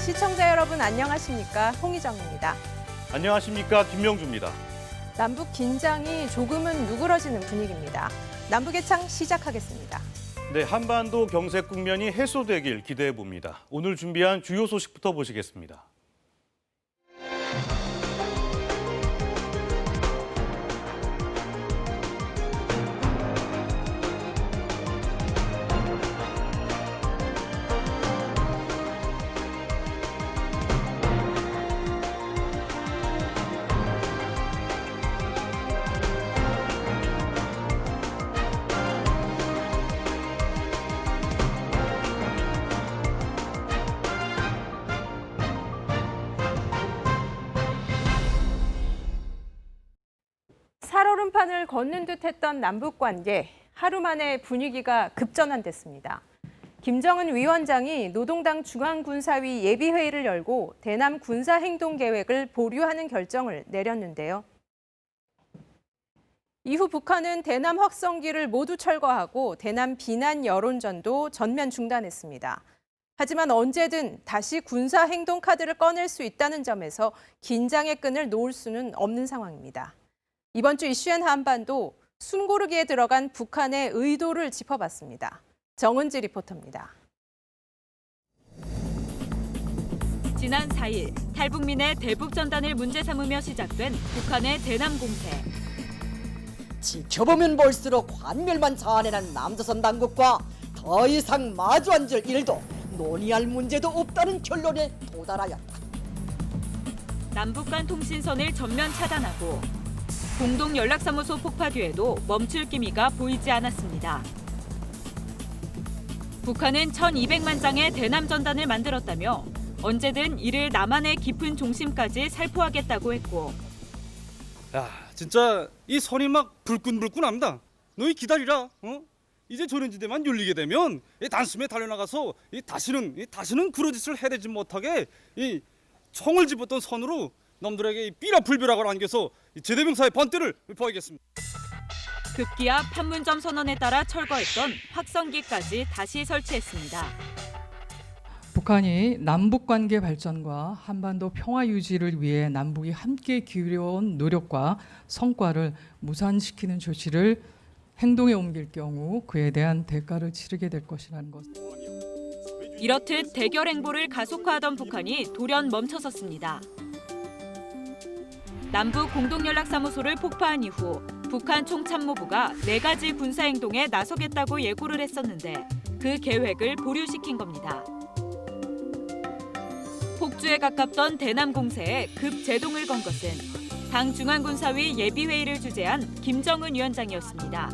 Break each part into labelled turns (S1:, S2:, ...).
S1: 시청자 여러분 안녕하십니까? 홍희정입니다.
S2: 안녕하십니까? 김명주입니다.
S1: 남북 긴장이 조금은 누그러지는 분위기입니다. 남북예창 시작하겠습니다.
S2: 네, 한반도 경색 국면이 해소되길 기대해 봅니다. 오늘 준비한 주요 소식부터 보시겠습니다.
S1: 살얼음판을 걷는 듯했던 남북관계, 하루 만에 분위기가 급전환됐습니다. 김정은 위원장이 노동당 중앙군사위 예비회의를 열고 대남 군사행동계획을 보류하는 결정을 내렸는데요. 이후 북한은 대남 확성기를 모두 철거하고 대남 비난 여론전도 전면 중단했습니다. 하지만 언제든 다시 군사행동 카드를 꺼낼 수 있다는 점에서 긴장의 끈을 놓을 수는 없는 상황입니다. 이번 주 이슈엔 한반도 숨고르기에 들어간 북한의 의도를 짚어봤습니다. 정은지 리포터입니다.
S3: 지난 4일 탈북민의 대북 전단을 문제 삼으며 시작된 북한의 대남 공세.
S4: 지켜보면 볼수록 관멸만 자아내는 남조선 당국과 더 이상 마주 앉을 일도 논의할 문제도 없다는 결론에 도달하였다.
S3: 남북 간 통신선을 전면 차단하고 공동 연락사무소 폭파 뒤에도 멈출 기미가 보이지 않았습니다. 북한은 1,200만 장의 대남 전단을 만들었다며 언제든 이를 남한의 깊은 중심까지 살포하겠다고 했고,
S5: 야, 진짜 이 선이 막 불끈불끈합니다. 너희 기다리라. 이제 조련지대만 열리게 되면 이 단숨에 달려나가서 다시는 그런 짓을 해대지 못하게 이 총을 집었던 선으로 놈들에게 삐라불벼락을 안겨서 제대병사의 번때를 보이겠습니다.
S3: 급기야 판문점 선언에 따라 철거했던 확성기까지 다시 설치했습니다.
S6: 북한이 남북관계 발전과 한반도 평화 유지를 위해 남북이 함께 기울여온 노력과 성과를 무산시키는 조치를 행동에 옮길 경우 그에 대한 대가를 치르게 될 것이라는 것.
S3: 이렇듯 대결 행보를 가속화하던 북한이 돌연 멈춰섰습니다. 남북 공동연락사무소를 폭파한 이후 북한 총참모부가 4가지 군사행동에 나서겠다고 예고를 했었는데 그 계획을 보류시킨 겁니다. 폭주에 가깝던 대남 공세에 급제동을 건 것은 당 중앙군사위 예비회의를 주재한 김정은 위원장이었습니다.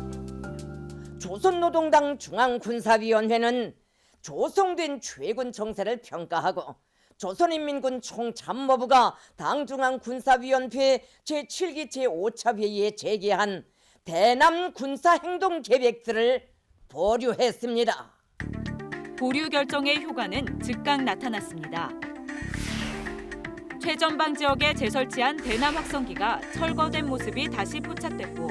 S4: 조선노동당 중앙군사위원회는 조성된 최군 정세를 평가하고 조선인민군 총참모부가 당중앙군사위원회 제7기 제5차 회의에 제기한 대남 군사행동계획들을 보류했습니다.
S3: 보류 결정의 효과는 즉각 나타났습니다. 최전방 지역에 재설치한 대남 확성기가 철거된 모습이 다시 포착됐고,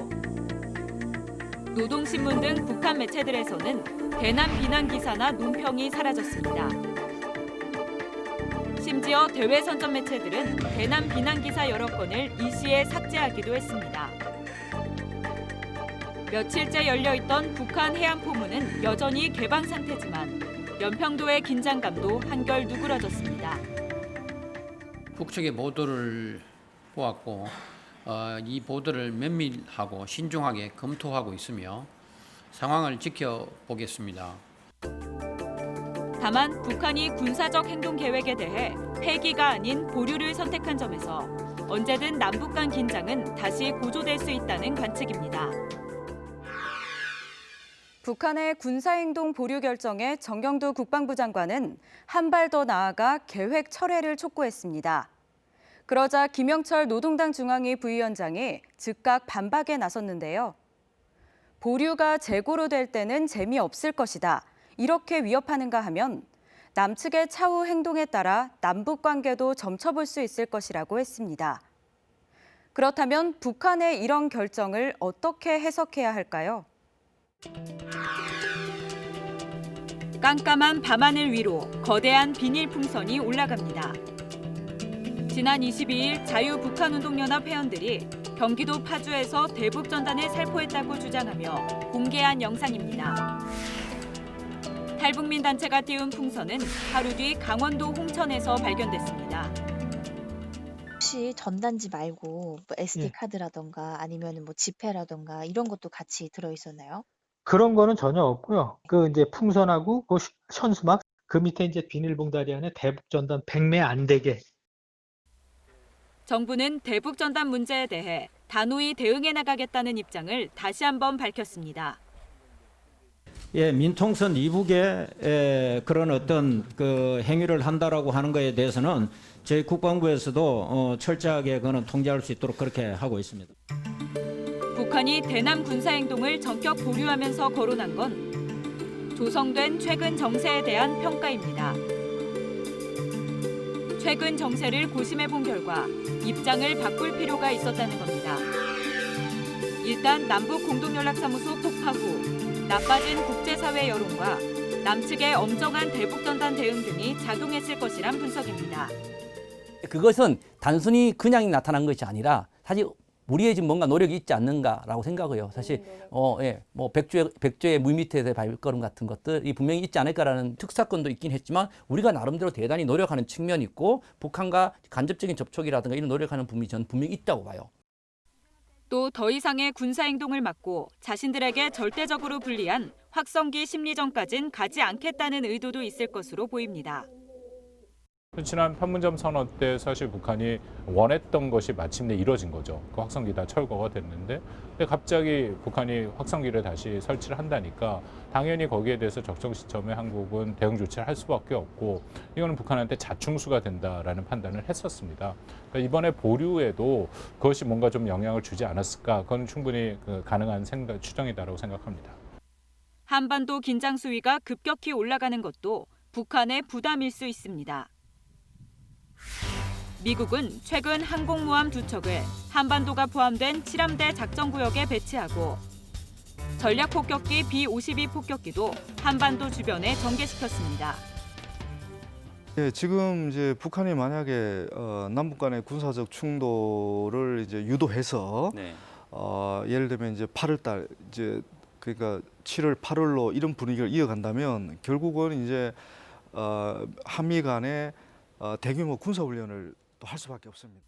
S3: 노동신문 등 북한 매체들에서는 대남 비난 기사나 논평이 사라졌습니다. 심지어 대외 선전 매체들은 대남 비난 기사 여러 건을 이 시에 삭제하기도 했습니다. 며칠째 열려있던 북한 해안포문은 여전히 개방 상태지만 연평도의 긴장감도 한결 누그러졌습니다.
S7: 북측의 보도를 보았고 이 보도를 면밀하고 신중하게 검토하고 있으며 상황을 지켜보겠습니다.
S3: 다만 북한이 군사적 행동 계획에 대해 폐기가 아닌 보류를 선택한 점에서 언제든 남북 간 긴장은 다시 고조될 수 있다는 관측입니다.
S8: 북한의 군사행동 보류 결정에 정경두 국방부 장관은 한 발 더 나아가 계획 철회를 촉구했습니다. 그러자 김영철 노동당 중앙위 부위원장이 즉각 반박에 나섰는데요. 보류가 재고로 될 때는 재미없을 것이다. 이렇게 위협하는가 하면 남측의 차후 행동에 따라 남북 관계도 점쳐볼 수 있을 것이라고 했습니다. 그렇다면 북한의 이런 결정을 어떻게 해석해야 할까요?
S3: 깜깜한 밤하늘 위로 거대한 비닐 풍선이 올라갑니다. 지난 22일 자유북한운동연합 회원들이 경기도 파주에서 대북전단을 살포했다고 주장하며 공개한 영상입니다. 탈북민 단체가 띄운 풍선은 하루 뒤 강원도 홍천에서 발견됐습니다.
S9: 혹시 전단지 말고 뭐 SD 카드라던가 아니면 뭐 지폐라던가 이런 것도 같이 들어 있었나요?
S10: 그런 거는 전혀 없고요. 그 이제 풍선하고 그 현수막 그 밑에 이제 비닐봉다리 안에 대북전단 100매 안 되게.
S3: 정부는 대북전단 문제에 대해 단호히 대응해 나가겠다는 입장을 다시 한번 밝혔습니다.
S11: 예, 민통선 이북에 그런 어떤 그 행위를 한다라고 하는 것에 대해서는 저희 국방부에서도 철저하게 그는 통제할 수 있도록 그렇게 하고 있습니다.
S3: 북한이 대남 군사 행동을 전격 보류하면서 거론한 건 조성된 최근 정세에 대한 평가입니다. 최근 정세를 고심해 본 결과 입장을 바꿀 필요가 있었다는 겁니다. 일단 남북 공동연락사무소 폭파 후 나빠진 국제사회 여론과 남측의 엄정한 대북전단 대응 등이 작용했을 것이란 분석입니다.
S12: 그것은 단순히 그냥 나타난 것이 아니라 사실 우리의 지금 뭔가 노력이 있지 않는가라고 생각해요. 사실 뭐 백조의 물 밑에서의 발걸음 같은 것들이 분명히 있지 않을까라는 특사건도 있긴 했지만 우리가 나름대로 대단히 노력하는 측면이 있고 북한과 간접적인 접촉이라든가 이런 노력하는 부분이 저는 분명히 있다고 봐요.
S3: 또 더 이상의 군사 행동을 막고 자신들에게 절대적으로 불리한 확성기 심리전까진 가지 않겠다는 의도도 있을 것으로 보입니다.
S13: 지난 판문점 선언 때 사실 북한이 원했던 것이 마침내 이뤄진 거죠. 그 확성기 다 철거가 됐는데 근데 갑자기 북한이 확성기를 다시 설치를 한다니까 당연히 거기에 대해서 적정 시점에 한국은 대응 조치를 할 수밖에 없고 이거는 북한한테 자충수가 된다라는 판단을 했었습니다. 그러니까 이번에 보류에도 그것이 뭔가 좀 영향을 주지 않았을까? 그건 충분히 가능한 추정이다라고 생각합니다.
S3: 한반도 긴장 수위가 급격히 올라가는 것도 북한의 부담일 수 있습니다. 미국은 최근 항공모함 2척을 한반도가 포함된 7함대 작전구역에 배치하고 전략폭격기 B-52 폭격기도 한반도 주변에 전개시켰습니다.
S14: 네, 지금 이제 북한이 만약에 남북 간의 군사적 충돌을 이제 유도해서 예를 들면 이제 8월달 이제 그러니까 7월, 8월로 이런 분위기를 이어간다면 결국은 이제 한미 간의 대규모 군사훈련을 또 할 수밖에 없습니다.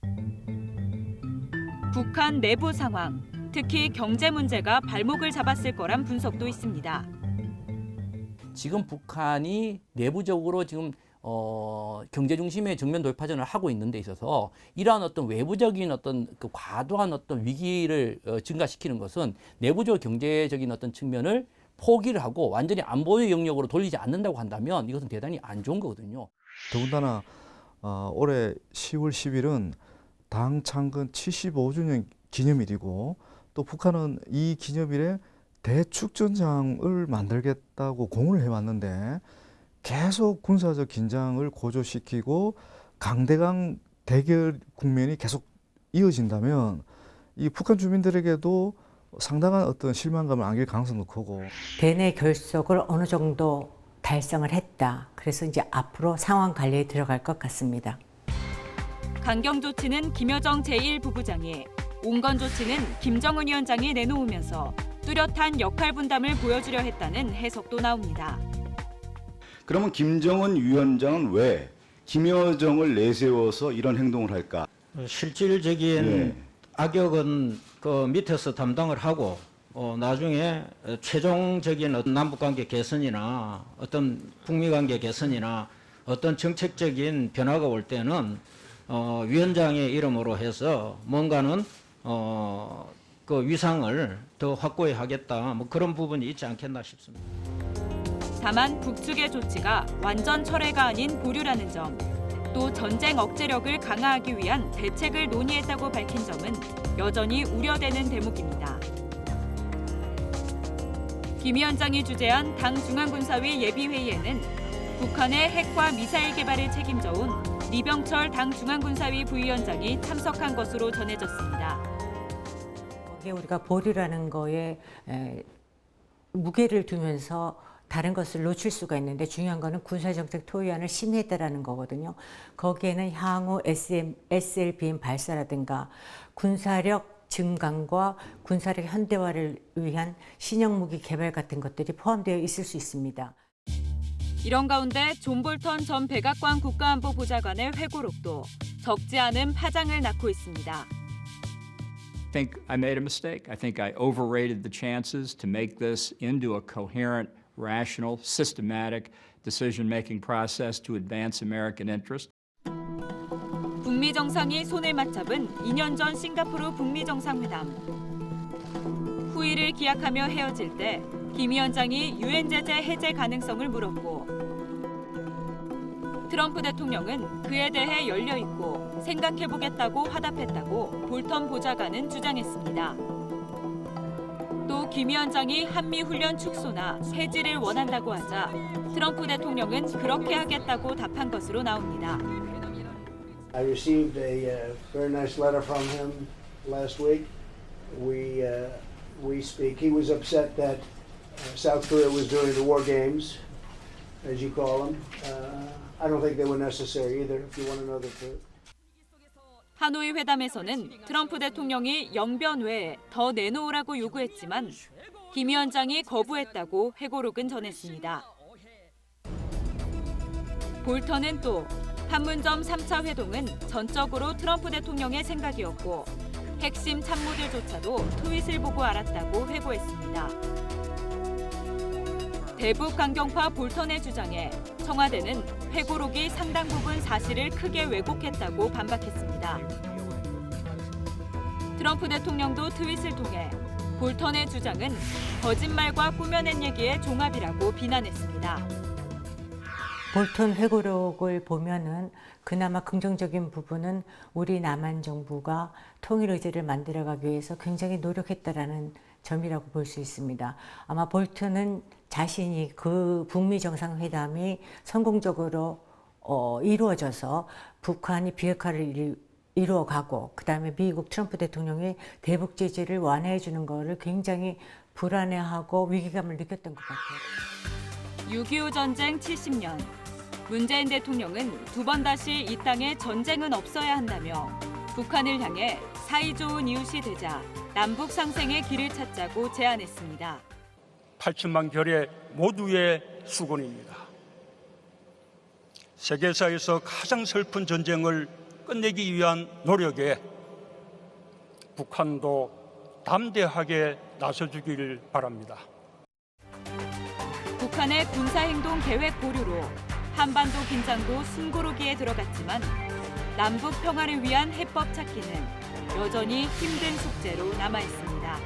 S3: 북한 내부 상황, 특히 경제 문제가 발목을 잡았을 거란 분석도 있습니다.
S12: 지금 북한이 내부적으로 지금 경제 중심의 정면 돌파전을 하고 있는 데 있어서 이러한 어떤 외부적인 어떤 그 과도한 어떤 위기를 증가시키는 것은 내부적 경제적인 어떤 측면을 포기를 하고 완전히 안보의 영역으로 돌리지 않는다고 한다면 이것은 대단히 안 좋은 거거든요.
S14: 더군다나 올해 10월 10일은 당 창건 75주년 기념일이고 또 북한은 이 기념일에 대축전장을 만들겠다고 공언을 해왔는데 계속 군사적 긴장을 고조시키고 강대강 대결 국면이 계속 이어진다면 이 북한 주민들에게도 상당한 어떤 실망감을 안길 가능성도 크고
S15: 대내 결속을 어느 정도 달성을 했다. 그래서 이제 앞으로 상황 관리에 들어갈 것 같습니다.
S3: 강경 조치는 김여정 제1부부장이, 온건 조치는 김정은 위원장이 내놓으면서 뚜렷한 역할 분담을 보여주려 했다는 해석도 나옵니다.
S16: 그러면 김정은 위원장은 왜 김여정을 내세워서 이런 행동을 할까?
S11: 실질적인 악역은 그 밑에서 담당을 하고 나중에 최종적인 어떤 남북관계 개선이나 어떤 북미관계 개선이나 어떤 정책적인 변화가 올 때는 위원장의 이름으로 해서 뭔가는 그 위상을 더 확고히 하겠다 뭐 그런 부분이 있지 않겠나 싶습니다.
S3: 다만 북측의 조치가 완전 철회가 아닌 보류라는 점, 또 전쟁 억제력을 강화하기 위한 대책을 논의했다고 밝힌 점은 여전히 우려되는 대목입니다. 김 위원장이 주재한 당 중앙군사위 예비회의에는 북한의 핵과 미사일 개발을 책임져온 리병철 당 중앙군사위 부위원장이 참석한 것으로 전해졌습니다.
S15: 우리가 보류라는 거에 무게를 두면서 다른 것을 놓칠 수가 있는데 중요한 거는 군사정책 토의안을 심의했다라는 거거든요. 거기에는 향후 SLBM 발사라든가 군사력 증강과 군사력 현대화를 위한 신형 무기 개발 같은 것들이 포함되어 있을 수 있습니다.
S3: 이런 가운데 존 볼턴 전 백악관 국가안보보좌관의 회고록도 적지 않은 파장을 낳고 있습니다.
S17: I think I made a mistake. I think I overrated the chances to make this into a coherent, rational, systematic decision-making process to advance American interest.
S3: 북미 정상이 손을 맞잡은 2년 전 싱가포르 북미 정상회담. 후일을 기약하며 헤어질 때 김 위원장이 유엔 제재 해제 가능성을 물었고 트럼프 대통령은 그에 대해 열려 있고 생각해보겠다고 화답했다고 볼턴 보좌관은 주장했습니다. 또 김 위원장이 한미 훈련 축소나 해지를 원한다고 하자 트럼프 대통령은 그렇게 하겠다고 답한 것으로 나옵니다.
S18: I received a very nice letter from him last week. We speak. He was upset that South Korea was doing the war games, as you call them. I don't think they were necessary either, if you want to know the truth.
S3: 하노이 회담에서는 트럼프 대통령이 영변 외에 더 내놓으라고 요구했지만 김 위원장이 거부했다고 회고록은 전했습니다. 볼턴은 또 판문점 3차 회동은 전적으로 트럼프 대통령의 생각이었고 핵심 참모들조차도 트윗을 보고 알았다고 회고했습니다. 대북 강경파 볼턴의 주장에 청와대는 회고록이 상당 부분 사실을 크게 왜곡했다고 반박했습니다. 트럼프 대통령도 트윗을 통해 볼턴의 주장은 거짓말과 꾸며낸 얘기의 종합이라고 비난했습니다.
S15: 볼턴 회고록을 보면은 그나마 긍정적인 부분은 우리 남한 정부가 통일 의제를 만들어가기 위해서 굉장히 노력했다라는 점이라고 볼 수 있습니다. 아마 볼턴은 자신이 그 북미 정상회담이 성공적으로 이루어져서 북한이 비핵화를 이루어가고 그다음에 미국 트럼프 대통령이 대북 제재를 완화해 주는 거를 굉장히 불안해하고 위기감을 느꼈던 것 같아요.
S3: 6.25 전쟁 70년. 문재인 대통령은 두 번 다시 이 땅에 전쟁은 없어야 한다며 북한을 향해 사이좋은 이웃이 되자 남북 상생의 길을 찾자고 제안했습니다.
S19: 8천만 결의 모두의 수건입니다. 세계사에서 가장 슬픈 전쟁을 끝내기 위한 노력에 북한도 담대하게 나서주길 바랍니다.
S3: 북한의 군사행동 계획 보류로 한반도 긴장도 숨고르기에 들어갔지만 남북 평화를 위한 해법 찾기는 여전히 힘든 숙제로 남아 있습니다.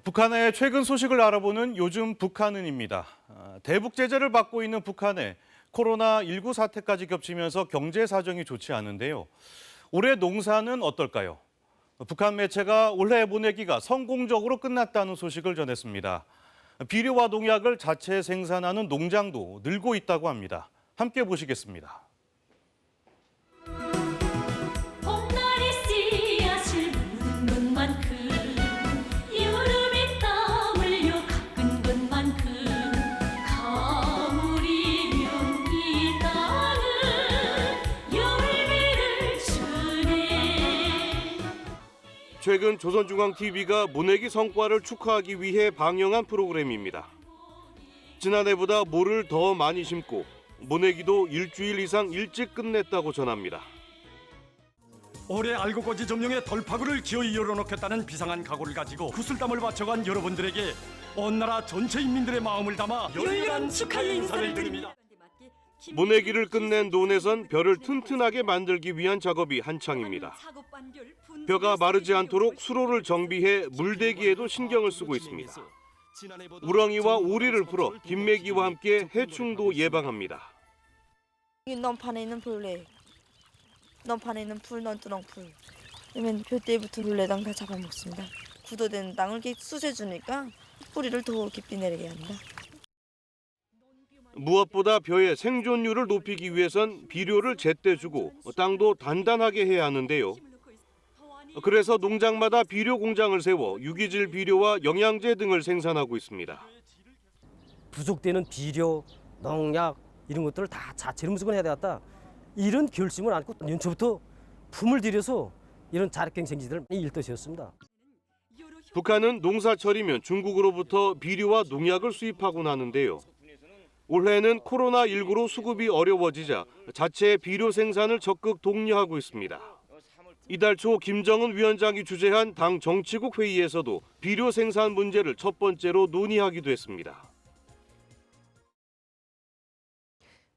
S2: 북한의 최근 소식을 알아보는 요즘 북한은입니다. 대북 제재를 받고 있는 북한에 코로나19 사태까지 겹치면서 경제 사정이 좋지 않은데요. 올해 농사는 어떨까요? 북한 매체가 올해 모내기가 성공적으로 끝났다는 소식을 전했습니다. 비료와 농약을 자체 생산하는 농장도 늘고 있다고 합니다. 함께 보시겠습니다. 최근 조선중앙TV가 모내기 성과를 축하하기 위해 방영한 프로그램입니다. 지난해보다 모를 더 많이 심고 모내기도 일주일 이상 일찍 끝냈다고 전합니다.
S20: 올해 알곡고지 점령의 돌파구를 기어이 열어놓겠다는 비상한 각오를 가지고 구슬땀을 바쳐간 여러분들에게 온 나라 전체 인민들의 마음을 담아 열렬한 축하의 인사를 드립니다.
S2: 모내기를 끝낸 논에선 벼를 튼튼하게 만들기 위한 작업이 한창입니다. 벼가 마르지 않도록 수로를 정비해 물대기에도 신경을 쓰고 있습니다. 우렁이와 오리를 풀어 김매기와 함께 해충도 예방합니다.
S21: 넌판에 있는 벌레, 넌판에 있는 풀, 넌두렁풀. 그러면 벼 때부터 물레당 다 잡아먹습니다. 굳어된 땅을 이렇게 쑤셔주니까 뿌리를 더 깊이 내리게 합니다.
S1: 무엇보다 벼의 생존율을 높이기 위해선 비료를 제때 주고 땅도 단단하게 해야 하는데요. 그래서 농장마다 비료 공장을 세워 유기질 비료와 영양제 등을 생산하고 있습니다.
S22: 부족되는 비료, 농약 이런 것들을 다 자체로 무조건 해야 되겠다. 이런 결심을 안고 연초부터 품을 들여서 이런 자력경 생지들을 일떠세웠습니다.
S1: 북한은 농사철이면 중국으로부터 비료와 농약을 수입하곤 하는데요. 올해는 코로나19로 수급이 어려워지자 자체 비료 생산을 적극 독려하고 있습니다. 이달 초 김정은 위원장이 주재한 당 정치국 회의에서도 비료 생산 문제를 첫 번째로 논의하기도 했습니다.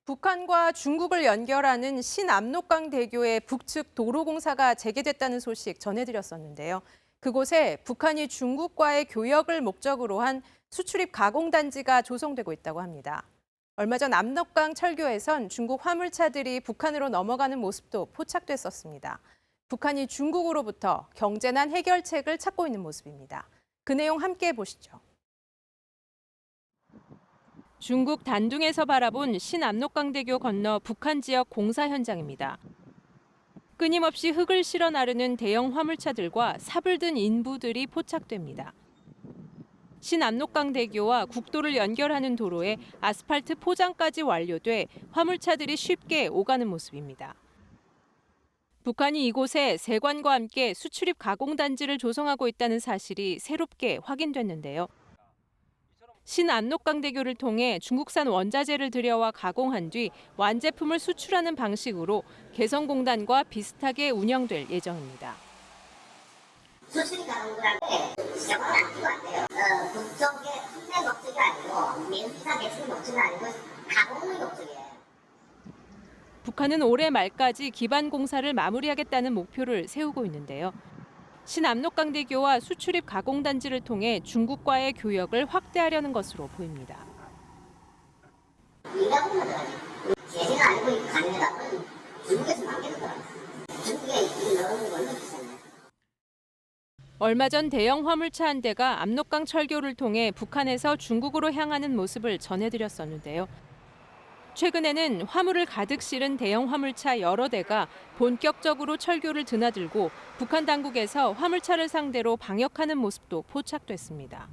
S23: 북한과 중국을 연결하는 신압록강 대교의 북측 도로 공사가 재개됐다는 소식 전해드렸었는데요. 그곳에 북한이 중국과의 교역을 목적으로 한 수출입 가공단지가 조성되고 있다고 합니다. 얼마 전 압록강 철교에선 중국 화물차들이 북한으로 넘어가는 모습도 포착됐었습니다. 북한이 중국으로부터 경제난 해결책을 찾고 있는 모습입니다. 그 내용 함께 보시죠.
S3: 중국 단둥에서 바라본 신압록강대교 건너 북한 지역 공사 현장입니다. 끊임없이 흙을 실어 나르는 대형 화물차들과 삽을 든 인부들이 포착됩니다. 신압록강대교와 국도를 연결하는 도로에 아스팔트 포장까지 완료돼 화물차들이 쉽게 오가는 모습입니다. 북한이 이곳에 세관과 함께 수출입 가공단지를 조성하고 있다는 사실이 새롭게 확인됐는데요. 신압록강대교를 통해 중국산 원자재를 들여와 가공한 뒤 완제품을 수출하는 방식으로 개성공단과 비슷하게 운영될 예정입니다.
S24: 수출입 가공이라는 게 시작은 안 끼고 안 돼요. 국적의 판매 목적이 아니고 민주사 매출 목적이 아니고 가공의 목적이에요.
S3: 북한은 올해 말까지 기반 공사를 마무리하겠다는 목표를 세우고 있는데요. 신압록강대교와 수출입 가공단지를 통해 중국과의 교역을 확대하려는 것으로 보입니다.
S24: 인가공만 들어가죠. 제재가 아니고 가능하다면 중국에서 만들더라고요. 중국에 넣는 건 비싸네.
S3: 얼마 전 대형 화물차 한 대가 압록강 철교를 통해 북한에서 중국으로 향하는 모습을 전해드렸었는데요. 최근에는 화물을 가득 실은 대형 화물차 여러 대가 본격적으로 철교를 드나들고 북한 당국에서 화물차를 상대로 방역하는 모습도 포착됐습니다.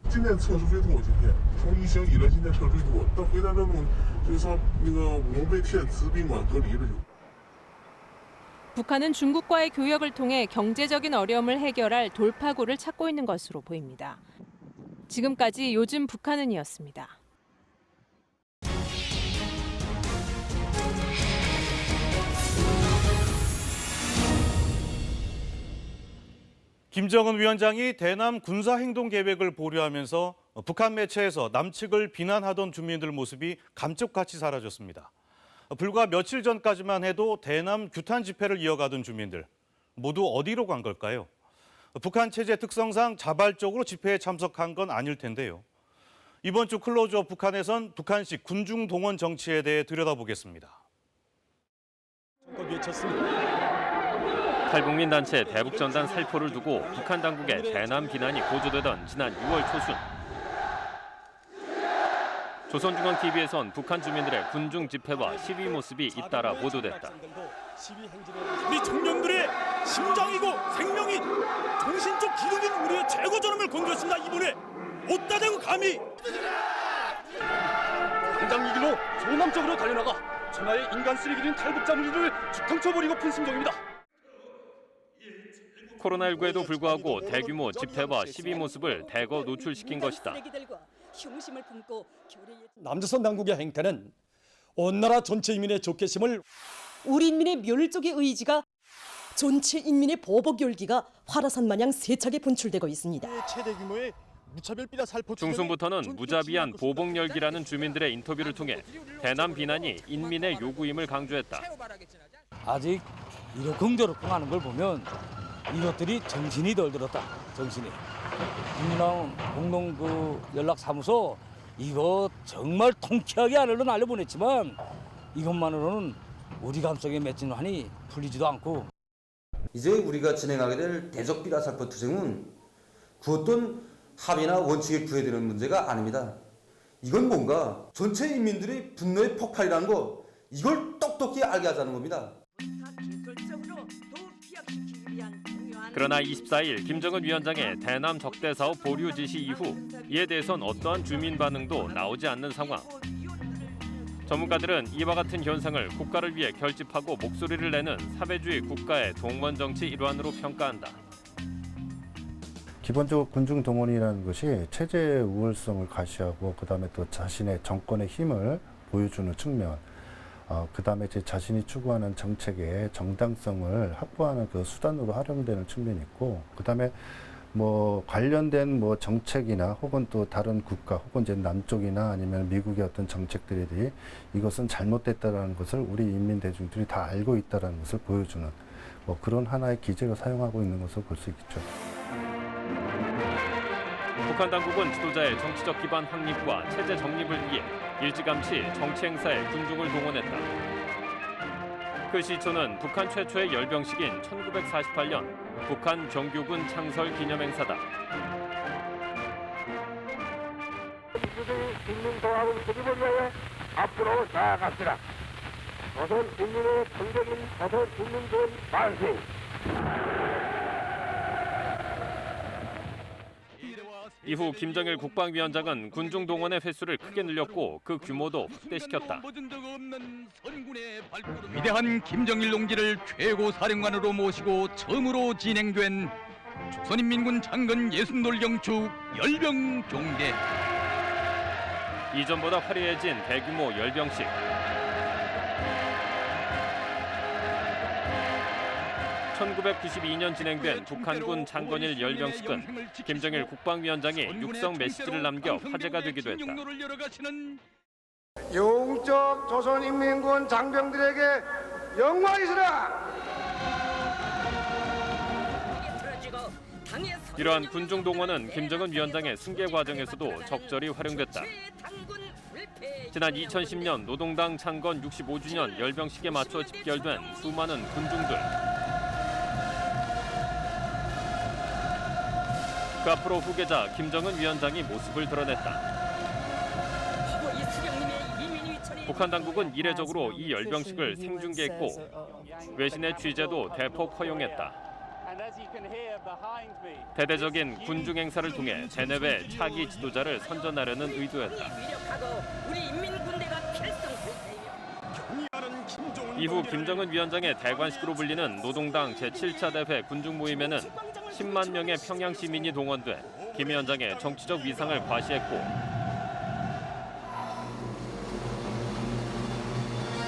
S25: 今天测试最多今天，从疫情以来今天测最多，到回来那种就是说那个武被骗吃宾馆隔离了就。
S3: 북한은 중국과의 교역을 통해 경제적인 어려움을 해결할 돌파구를 찾고 있는 것으로 보입니다. 지금까지 요즘 북한은이었습니다.
S2: 김정은 위원장이 대남 군사행동 계획을 보류하면서 북한 매체에서 남측을 비난하던 주민들 모습이 감쪽같이 사라졌습니다. 불과 며칠 전까지만 해도 대남 규탄 집회를 이어가던 주민들 모두 어디로 간 걸까요? 북한 체제 특성상 자발적으로 집회에 참석한 건 아닐 텐데요. 이번 주 클로즈업 북한에선 북한식 군중 동원 정치에 대해 들여다보겠습니다.
S26: 탈북민 단체 대북전단 살포를 두고 북한 당국의 대남 비난이 고조되던 지난 6월 초순. 조선중앙TV에선 북한 주민들의 군중 집회와 시위 모습이 잇따라 보도됐다.
S20: 우리 청년들의 심장이고 생명인 정신적 기둥인 우리의 최고 존엄을 건드렸습니다. 이번에 어디다 대고 감히 당장 이 길로 조남쪽으로 달려나가 천하의 인간 쓰레기인 탈북자 무리를 죽탕쳐버리고 픈 심정입니다.
S26: 코로나19에도 불구하고 대규모 집회와 시위 모습을 대거 노출시킨 것이다.
S22: 남조선 당국의 행태는 온 나라 전체 인민의 적개심을
S4: 우리 인민의 멸족의 의지가 전체 인민의 보복 열기가 화라산 마냥 세차게 분출되고 있습니다.
S22: 최대 규모의 무차별비라 살포
S26: 중순부터는 무자비한 보복 열기라는 주민들의 인터뷰를 통해 대남 비난이 인민의 요구임을 강조했다.
S5: 아직 이렇게 긍정적으로 걸 보면 이것들이 정신이 덜 들었다. 정신이. 국민당 공동 연락사무소 이거 정말 통쾌하게 안으로 날려보냈지만 이것만으로는 우리 감속에 맺힌 한이 풀리지도 않고.
S27: 이제 우리가 진행하게 될 대적 비라살포 투쟁은 그 어떤 합의나 원칙에 구애되는 문제가 아닙니다. 이건 뭔가 전체 인민들이 분노의 폭발이라는 거 이걸 똑똑히 알게 하자는 겁니다.
S26: 그러나 24일 김정은 위원장의 대남 적대 사업 보류 지시 이후 이에 대해선 어떠한 주민 반응도 나오지 않는 상황. 전문가들은 이와 같은 현상을 국가를 위해 결집하고 목소리를 내는 사회주의 국가의 동원 정치 일환으로 평가한다.
S6: 기본적으로 군중 동원이라는 것이 체제의 우월성을 과시하고 그다음에 또 자신의 정권의 힘을 보여주는 측면, 그다음에 이제 자신이 추구하는 정책의 정당성을 확보하는 그 수단으로 활용되는 측면이 있고, 그다음에 뭐 관련된 뭐 정책이나 혹은 또 다른 국가 혹은 이제 남쪽이나 아니면 미국의 어떤 정책들이 이것은 잘못됐다라는 것을 우리 인민 대중들이 다 알고 있다라는 것을 보여주는 뭐 그런 하나의 기제로 사용하고 있는 것을 볼 수 있겠죠.
S26: 북한 당국은 지도자의 정치적 기반 확립과 체제 정립을 위해 일찌감치 정치 행사에 군중을 동원했다. 그 시초는 북한 최초의 열병식인 1948년 북한 정규군 창설 기념행사다.
S7: 국민통합을 수립을 위해 앞으로 나아갑시다. 조선 국민의 정적인 조선 국민군 만세.
S26: 이후 김정일 국방위원장은 군중 동원의 횟수를 크게 늘렸고 그 규모도 확대시켰다.
S8: 위대한 김정일 동지를 최고 사령관으로 모시고 처음으로 진행된 조선인민군 창건 60돌경축 열병 종대.
S26: 이전보다 화려해진 대규모 열병식. 1992년 진행된 북한군 창건일 열병식은 김정일 국방위원장이 육성 메시지를 남겨 화제가 되기도 했다.
S7: 영적 조선인민군 장병들에게 영광이시라.
S26: 이러한 군중 동원은 김정은 위원장의 승계 과정에서도 적절히 활용됐다. 지난 2010년 노동당 창건 65주년 열병식에 맞춰 집결된 수많은 군중들. 그 앞으로 후계자 김정은 위원장이 모습을 드러냈다. 북한 당국은 이례적으로 이 열병식을 생중계했고 외신의 취재도 대폭 허용했다. 대대적인 군중 행사를 통해 대내외 차기 지도자를 선전하려는 의도였다. 이후 김정은 위원장의 대관식으로 불리는 노동당 제7차 대회 군중 모임에는 10만 명의 평양 시민이 동원돼 김 위원장의 정치적 위상을 과시했고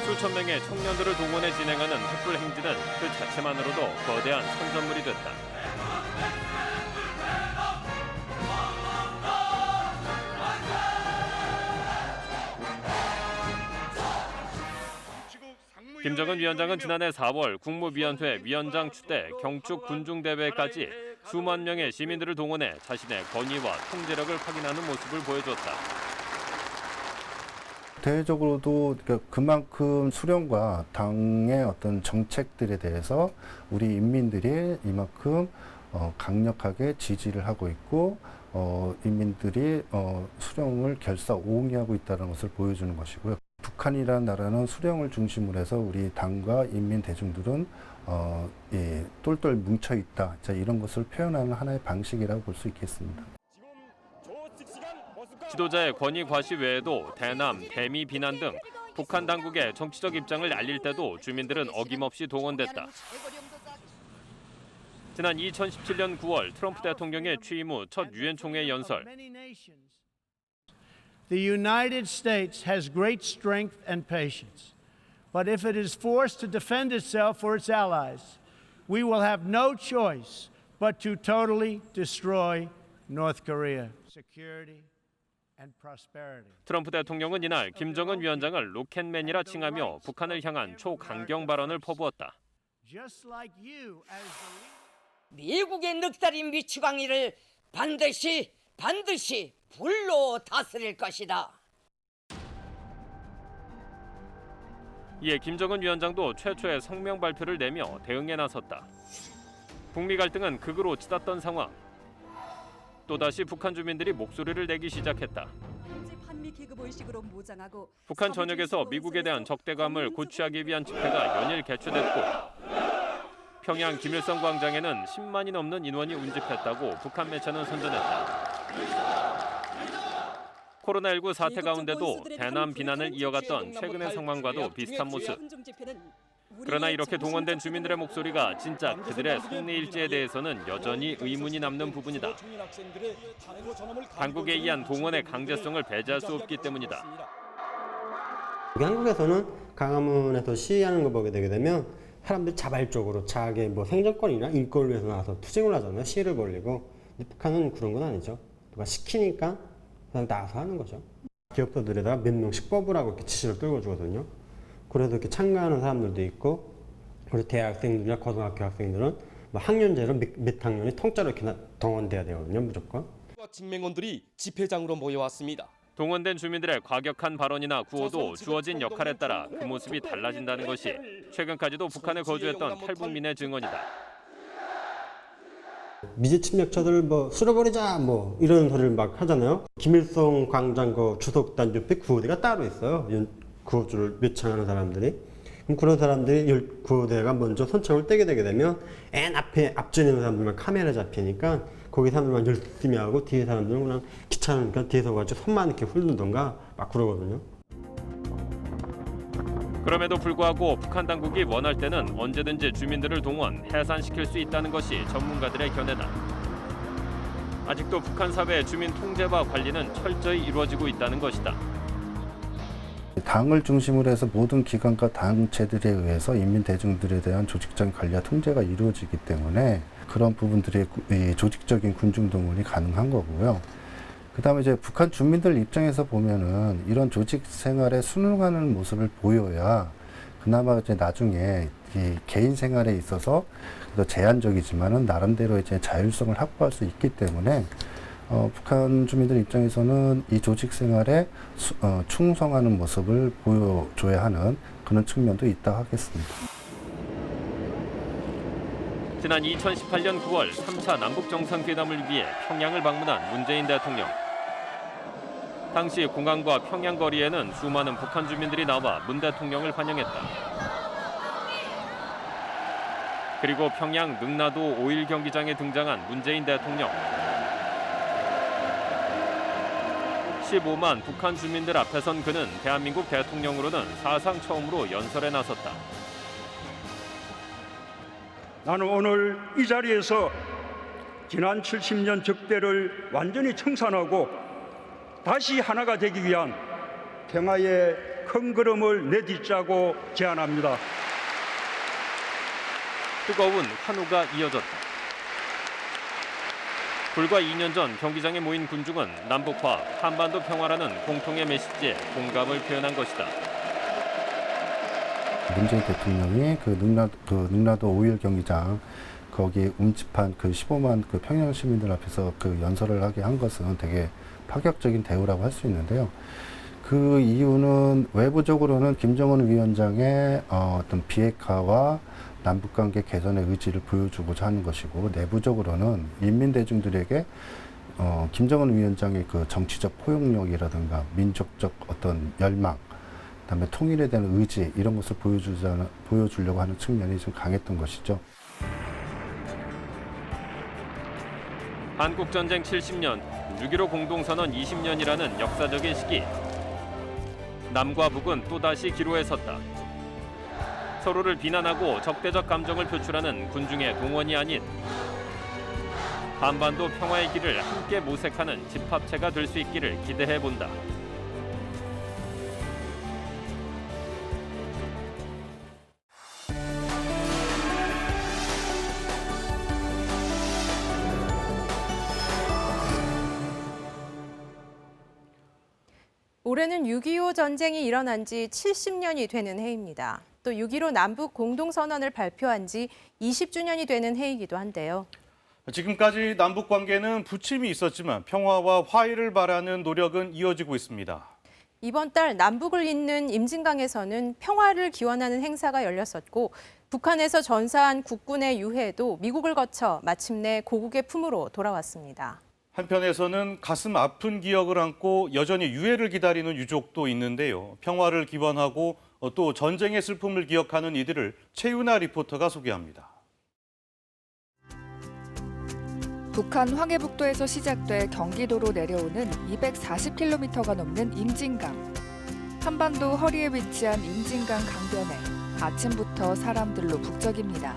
S26: 수천 명의 청년들을 동원해 진행하는 횃불 행진은 그 자체만으로도 거대한 선전물이 됐다. 김정은 위원장은 지난해 4월 국무위원회 위원장 추대 경축 군중대회까지 수만 명의 시민들을 동원해 자신의 권위와 통제력을 확인하는 모습을 보여줬다.
S6: 대외적으로도 그만큼 수령과 당의 어떤 정책들에 대해서 우리 인민들이 이만큼 강력하게 지지를 하고 있고 인민들이 수령을 결사오응하고 있다는 것을 보여주는 것이고요. 북한이라는 나라는 수령을 중심으로 해서 우리 당과 인민 대중들은 똘똘 뭉쳐 있다. 이런 것을 표현하는 하나의 방식이라고 볼 수 있겠습니다.
S26: 지도자의 권위 과시 외에도 대남, 대미 비난 등 북한 당국의 정치적 입장을 알릴 때도 주민들은 어김없이 동원됐다. 지난 2017년 9월 트럼프 대통령의 취임 후 첫 유엔 총회 연설.
S9: The United States has great strength and patience. But if it is forced to defend itself or its allies, we will have no choice but to totally destroy North Korea. Security and prosperity.
S26: 트럼프 대통령은 이날 김정은 위원장을 로켓맨이라 칭하며 북한을 향한 초강경 발언을 퍼부었다.
S10: 미국의 늑다리 미치광이를 반드시 불로 다스릴 것이다.
S26: 이에 김정은 위원장도 최초의 성명 발표를 내며 대응에 나섰다. 북미 갈등은 극으로 치닫던 상황. 또다시 북한 주민들이 목소리를 내기 시작했다. 북한 전역에서 미국에 대한 적대감을 고취하기 위한 집회가 연일 개최됐고 평양 김일성 광장에는 10만이 넘는 인원이 운집했다고 북한 매체는 선전했다. 코로나19 사태 가운데도 대남 비난을 이어갔던 최근의 상황과도 비슷한 모습. 그러나 이렇게 동원된 주민들의 목소리가 진짜 그들의 속내일지에 대해서는 여전히 의문이 남는 부분이다. 당국에 의한 동원의 강제성을 배제할 수 없기 때문이다.
S11: 한국에서는 광화문에서 시위하는 거 보게 되게 되면 사람들이 자발적으로 자기의 생존권이나 인권을 위해서 나와서 투쟁을 하잖아요. 시위를 벌이고. 근데 북한은 그런 건 아니죠. 누가 시키니까 그냥 나와서 하는 거죠. 기업들에다가 몇 명씩 뽑으라고 이렇게 지시를 끌어주거든요. 그래서 이렇게 참가하는 사람들도 있고, 그리고 대학생들이나 고등학교 학생들은 학년제로 몇 학년이 통짜로 이렇게 동원돼야 되거든요, 무조건.
S12: 진맹원들이 집회장으로 모여왔습니다.
S26: 동원된 주민들의 과격한 발언이나 구호도 주어진 역할에 따라 그 모습이 달라진다는 것이 최근까지도 북한에 거주했던 탈북민의 증언이다.
S11: 미제 침략자들 쓸어버리자 이런 소리를 막 하잖아요. 김일성 광장 주석단 옆에 구호대가 따로 있어요. 구호주를 묘창하는 사람들이. 그럼 그런 사람들이 구호대가 먼저 선창을 떼게 되게 되면 앞전에 있는 사람들만 카메라 잡히니까 거기 사람들만 열심히 하고 뒤에 사람들은 그냥 귀찮으니까 뒤에서 가지고 손만 이렇게 흘리던가 막 그러거든요.
S26: 그럼에도 불구하고 북한 당국이 원할 때는 언제든지 주민들을 동원, 해산시킬 수 있다는 것이 전문가들의 견해다. 아직도 북한 사회의 주민 통제와 관리는 철저히 이루어지고 있다는 것이다.
S6: 당을 중심으로 해서 모든 기관과 단체들에 의해서 인민 대중들에 대한 조직적인 관리와 통제가 이루어지기 때문에 그런 부분들의 조직적인 군중 동원이 가능한 거고요. 그다음에 이제 북한 주민들 입장에서 보면은 이런 조직 생활에 순응하는 모습을 보여야 그나마 이제 나중에 이 개인 생활에 있어서 제한적이지만은 나름대로 이제 자율성을 확보할 수 있기 때문에 북한 주민들 입장에서는 이 조직 생활에 충성하는 모습을 보여줘야 하는 그런 측면도 있다 하겠습니다.
S26: 지난 2018년 9월 3차 남북 정상회담을 위해 평양을 방문한 문재인 대통령. 당시 공항과 평양 거리에는 수많은 북한 주민들이 나와 문 대통령을 환영했다. 그리고 평양 능라도 5일 경기장에 등장한 문재인 대통령. 15만 북한 주민들 앞에 선 그는 대한민국 대통령으로는 사상 처음으로 연설에 나섰다.
S19: 나는 오늘 이 자리에서 지난 70년 적대를 완전히 청산하고 다시 하나가 되기 위한 평화의 큰 걸음을 내딛자고 제안합니다.
S26: 뜨거운 환호가 이어졌다. 불과 2년 전 경기장에 모인 군중은 남북화, 한반도 평화라는 공통의 메시지에 공감을 표현한 것이다.
S6: 문재인 대통령이 능라도 5일 경기장 거기에 운집한 15만 평양 시민들 앞에서 연설을 하게 한 것은 되게 파격적인 대우라고 할 수 있는데요. 그 이유는 외부적으로는 김정은 위원장의 어떤 비핵화와 남북관계 개선의 의지를 보여주고자 하는 것이고, 내부적으로는 인민대중들에게 김정은 위원장의 정치적 포용력이라든가 민족적 어떤 열망, 그다음에 통일에 대한 의지, 이런 것을 보여주려고 하는 측면이 좀 강했던 것이죠.
S26: 한국전쟁 70년, 6.15 공동선언 20년이라는 역사적인 시기. 남과 북은 또다시 기로에 섰다. 서로를 비난하고 적대적 감정을 표출하는 군중의 동원이 아닌 한반도 평화의 길을 함께 모색하는 집합체가 될 수 있기를 기대해본다.
S23: 올해는 6.25 전쟁이 일어난 지 70년이 되는 해입니다. 또 6.15 남북 공동선언을 발표한 지 20주년이 되는 해이기도 한데요.
S2: 지금까지 남북 관계는 부침이 있었지만 평화와 화해를 바라는 노력은 이어지고 있습니다.
S23: 이번 달 남북을 잇는 임진강에서는 평화를 기원하는 행사가 열렸었고, 북한에서 전사한 국군의 유해도 미국을 거쳐 마침내 고국의 품으로 돌아왔습니다.
S2: 한편에서는 가슴 아픈 기억을 안고 여전히 유해를 기다리는 유족도 있는데요. 평화를 기원하고 또 전쟁의 슬픔을 기억하는 이들을 최윤아 리포터가 소개합니다.
S13: 북한 황해북도에서 시작돼 경기도로 내려오는 240km가 넘는 임진강. 한반도 허리에 위치한 임진강 강변에 아침부터 사람들로 북적입니다.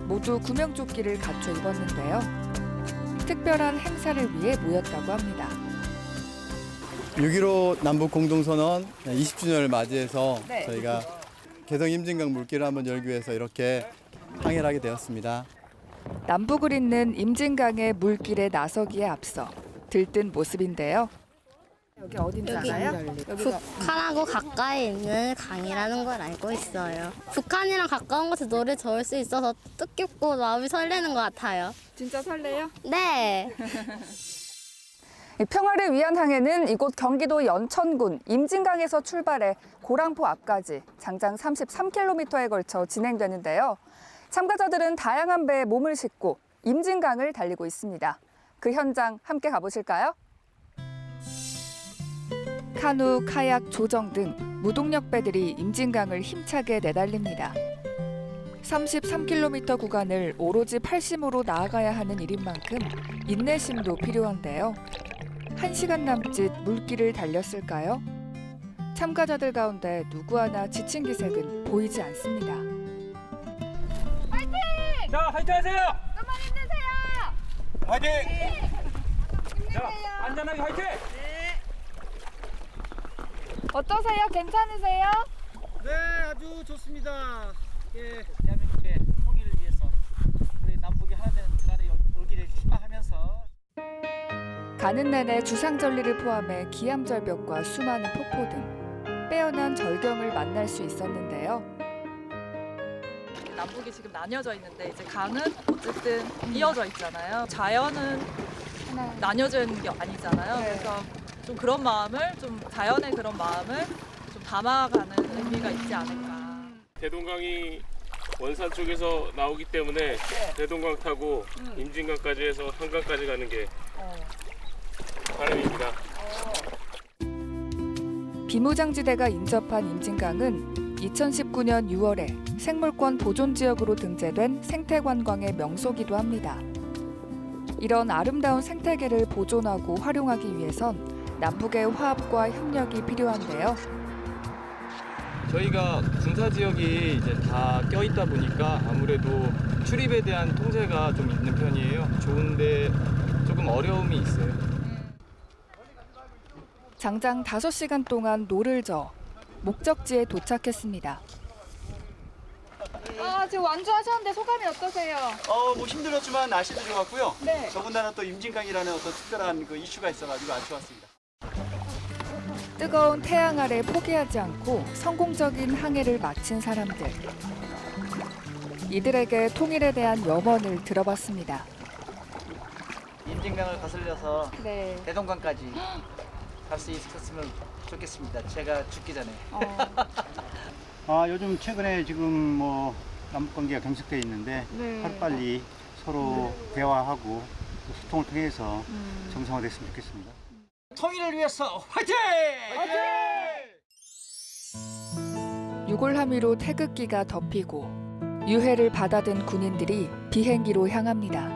S13: 모두 구명조끼를 갖춰 입었는데요. 특별한 행사를 위해 모였다고 합니다.
S14: 6.15 남북 공동선언 20주년을 맞이해서 저희가 개성 임진강 물길을 한번 열기 위해서 이렇게 항해를 하게 되었습니다.
S13: 남북을 잇는 임진강의 물길에 나서기에 앞서 들뜬 모습인데요. 여기 어딘지 알아요?
S15: 북한하고 가까이 있는 강이라는 걸 알고 있어요. 북한이랑 가까운 곳에 노래 저을 수 있어서 뜻깊고 마음이 설레는 것 같아요.
S13: 진짜 설레요?
S15: 네.
S13: 평화를 위한 항해는 이곳 경기도 연천군 임진강에서 출발해 고랑포 앞까지 장장 33km에 걸쳐 진행되는데요. 참가자들은 다양한 배에 몸을 싣고 임진강을 달리고 있습니다. 그 현장 함께 가보실까요? 카누, 카약, 조정 등 무동력 배들이 임진강을 힘차게 내달립니다. 33km 구간을 오로지 팔심으로 나아가야 하는 일인 만큼 인내심도 필요한데요. 1시간 남짓 물길을 달렸을까요? 참가자들 가운데 누구 하나 지친 기색은 보이지 않습니다.
S16: 화이팅! 자, 화이팅 하세요! 좀만 힘내세요! 화이팅! 네. 자, 안전하게 화이팅! 네.
S13: 어떠세요? 괜찮으세요?
S16: 네, 아주 좋습니다. 예, 대한민국의 통일을 위해서 우리 남북이 하나 되는 그날이 오기를 희망하면서
S13: 가는 내내 주상절리를 포함해 기암절벽과 수많은 폭포 등 빼어난 절경을 만날 수 있었는데요.
S17: 남북이 지금 나뉘어져 있는데 이제 강은 어쨌든 이어져 있잖아요. 자연은 나뉘어진 게 아니잖아요. 그래서 좀 그런 마음을, 좀 자연의 그런 마음을 좀 담아가는 의미가 있지 않을까.
S18: 대동강이 원산 쪽에서 나오기 때문에 대동강 타고 임진강까지 해서 한강까지 가는 게 바람입니다.
S13: 비무장지대가 인접한 임진강은 2019년 6월에 생물권 보존지역으로 등재된 생태관광의 명소이기도 합니다. 이런 아름다운 생태계를 보존하고 활용하기 위해선 남북의 화합과 협력이 필요한데요.
S21: 저희가 군사 지역이 이제 다 껴있다 보니까 아무래도 출입에 대한 통제가 좀 있는 편이에요. 좋은데 조금 어려움이 있어요.
S13: 장장 5시간 동안 노를 저어 목적지에 도착했습니다.
S17: 지금 완주하셨는데 소감이 어떠세요?
S28: 뭐 힘들었지만 날씨도 좋았고요.
S17: 네.
S28: 더군다나 또 임진강이라는 어떤 특별한 그 이슈가 있어가지고 아주 좋았습니다.
S13: 뜨거운 태양 아래 포기하지 않고 성공적인 항해를 마친 사람들. 이들에게 통일에 대한 염원을 들어봤습니다.
S28: 임진강을 거슬려서 대동강까지 갈 수 있었으면 좋겠습니다. 제가 죽기 전에.
S29: 요즘 최근에 지금 뭐 남북관계가 경색되어 있는데 하루빨리 서로 대화하고 소통을 통해서 정상화됐으면 좋겠습니다.
S28: 통일을 위해서 화이팅!
S13: 유골 함유로 태극기가 덮이고 유해를 받아든 군인들이 비행기로 향합니다.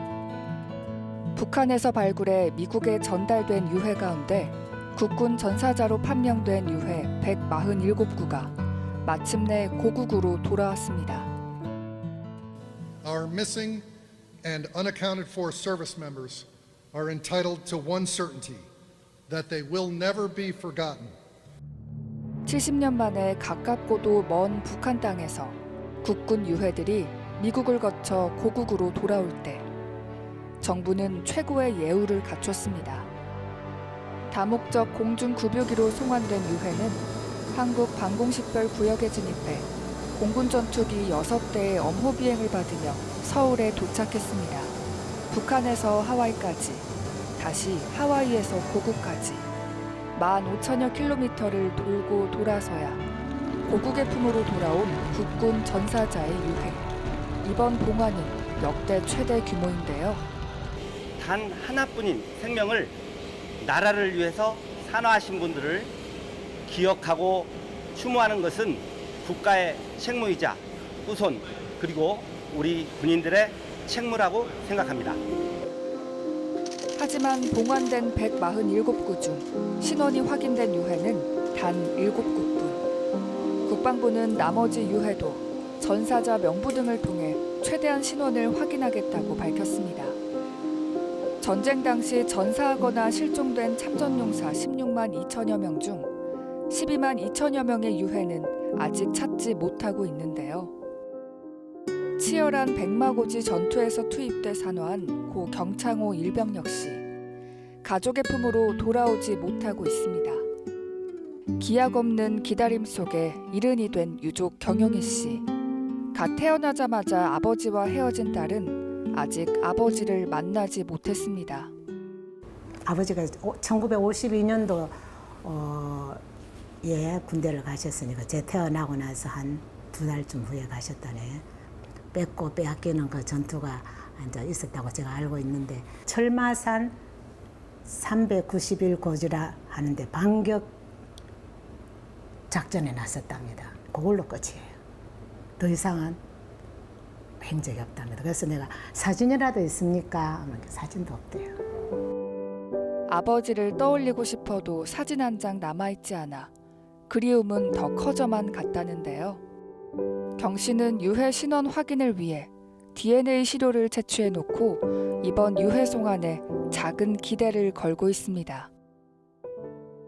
S13: 북한에서 발굴해 미국에 전달된 유해 가운데 국군 전사자로 판명된 유해 147구가 마침내 고국으로 돌아왔습니다.
S30: Our missing and unaccounted for service members are entitled to one certainty, that they will never be forgotten.
S13: 70년 만에 가깝고도 먼 북한 땅에서 국군 유해들이 미국을 거쳐 고국으로 돌아올 때 정부는 최고의 예우를 갖췄습니다. 다목적 공중급유기로 송환된 유해는 한국 방공식별 구역에 진입해 공군 전투기 6대의 엄호 비행을 받으며 서울에 도착했습니다. 북한에서 하와이까지, 다시 하와이에서 고국까지 15,000여 킬로미터를 돌고 돌아서야 고국의 품으로 돌아온 국군 전사자의 유해. 이번 봉화는 역대 최대 규모인데요.
S1: 단 하나뿐인 생명을 나라를 위해서 산화하신 분들을 기억하고 추모하는 것은 국가의 책무이자 후손 그리고 우리 군인들의 책무라고 생각합니다.
S13: 하지만 봉환된 147구 중 신원이 확인된 유해는 단 7구뿐. 국방부는 나머지 유해도 전사자 명부 등을 통해 최대한 신원을 확인하겠다고 밝혔습니다. 전쟁 당시 전사하거나 실종된 참전용사 16만 2천여 명 중 12만 2천여 명의 유해는 아직 찾지 못하고 있는데요. 치열한 백마고지 전투에서 투입돼 산화한 고 경창호 일병 역시 가족의 품으로 돌아오지 못하고 있습니다. 기약 없는 기다림 속에 일흔이 된 유족 경영희 씨. 갓 태어나자마자 아버지와 헤어진 딸은 아직 아버지를 만나지 못했습니다.
S3: 아버지가 1952년도 예 군대를 가셨으니까 제 태어나고 나서 한 2달쯤 후에 가셨다네. 뺏고 빼앗기는 그 전투가 이제 있었다고 제가 알고 있는데 철마산 391고지라 하는데 반격 작전에 나섰답니다. 그걸로 끝이에요. 더 이상은 행적이 없답니다. 그래서 내가 사진이라도 있습니까? 하면 사진도 없대요.
S13: 아버지를 떠올리고 싶어도 사진 한 장 남아있지 않아 그리움은 더 커져만 갔다는데요. 경 씨는 유해 신원 확인을 위해 DNA 시료를 채취해놓고 이번 유해 송환에 작은 기대를 걸고 있습니다.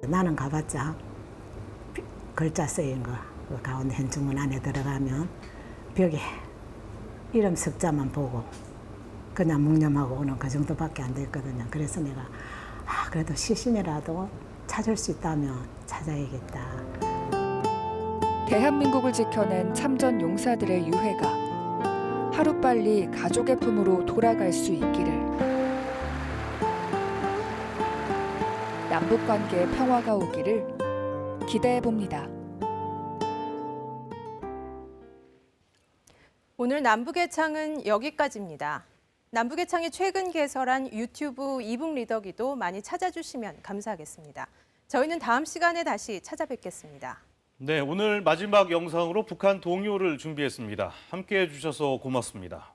S3: 나는 가봤자 글자 쓰인 거 그 가운데 현충문 안에 들어가면 벽에 이름 석자만 보고 그냥 묵념하고 오는 그 정도밖에 안 됐거든요. 그래서 내가 그래도 시신이라도 찾을 수 있다면 찾아야겠다.
S13: 대한민국을 지켜낸 참전 용사들의 유해가 하루빨리 가족의 품으로 돌아갈 수 있기를. 남북관계의 평화가 오기를 기대해봅니다.
S23: 오늘 남북의 창은 여기까지입니다. 남북의 창이 최근 개설한 유튜브 이북 리더기도 많이 찾아주시면 감사하겠습니다. 저희는 다음 시간에 다시 찾아뵙겠습니다.
S2: 네, 오늘 마지막 영상으로 북한 동요를 준비했습니다. 함께해 주셔서 고맙습니다.